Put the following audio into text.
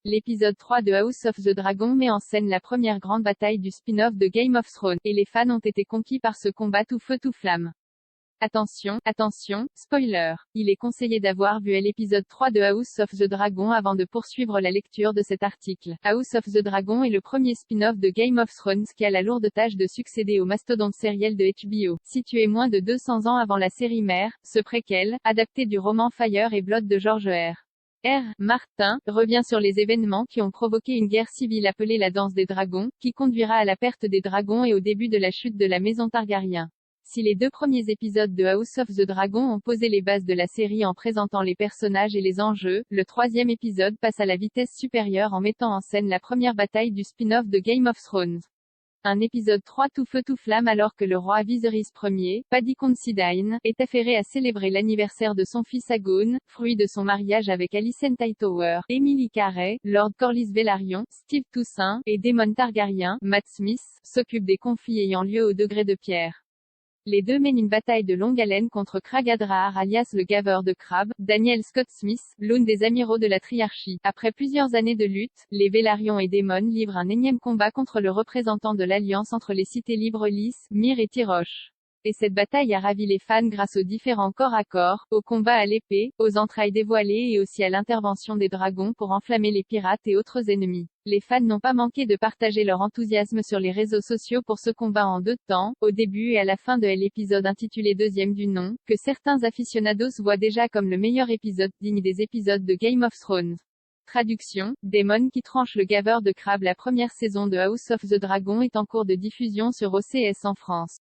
L'épisode 3 de House of the Dragon met en scène la première grande bataille du spin-off de Game of Thrones, et les fans ont été conquis par ce combat tout feu tout flamme. Attention, attention, spoiler. Il est conseillé d'avoir vu l'épisode 3 de House of the Dragon avant de poursuivre la lecture de cet article. House of the Dragon est le premier spin-off de Game of Thrones qui a la lourde tâche de succéder au mastodonte sériel de HBO. Situé moins de 200 ans avant la série mère, ce préquel, adapté du roman Fire and Blood de George R. Martin, revient sur les événements qui ont provoqué une guerre civile appelée la Danse des Dragons, qui conduira à la perte des dragons et au début de la chute de la maison Targaryen. Si les deux premiers épisodes de House of the Dragon ont posé les bases de la série en présentant les personnages et les enjeux, le troisième épisode passe à la vitesse supérieure en mettant en scène la première bataille du spin-off de Game of Thrones. Un épisode 3 tout feu tout flamme alors que le roi Viserys Ier, Paddy Considine, est affairé à célébrer l'anniversaire de son fils Aegon, fruit de son mariage avec Alicent Hightower, Emily Carey, Lord Corlys Velaryon, Steve Toussaint, et Daemon Targaryen, Matt Smith, s'occupe des conflits ayant lieu au degré de pierre. Les deux mènent une bataille de longue haleine contre Crag Adrar alias le gaveur de crabes, Daniel Scott Smith, l'un des amiraux de la triarchie. Après plusieurs années de lutte, les Velaryon et Daemon livrent un énième combat contre le représentant de l'alliance entre les cités libres Lys, Myr et Tyrosh. Et cette bataille a ravi les fans grâce aux différents corps à corps, aux combats à l'épée, aux entrailles dévoilées et aussi à l'intervention des dragons pour enflammer les pirates et autres ennemis. Les fans n'ont pas manqué de partager leur enthousiasme sur les réseaux sociaux pour ce combat en deux temps, au début et à la fin de l'épisode intitulé deuxième du nom, que certains aficionados voient déjà comme le meilleur épisode digne des épisodes de Game of Thrones. Traduction, Daemon qui tranche le gaveur de crabe. La première saison de House of the Dragon est en cours de diffusion sur OCS en France.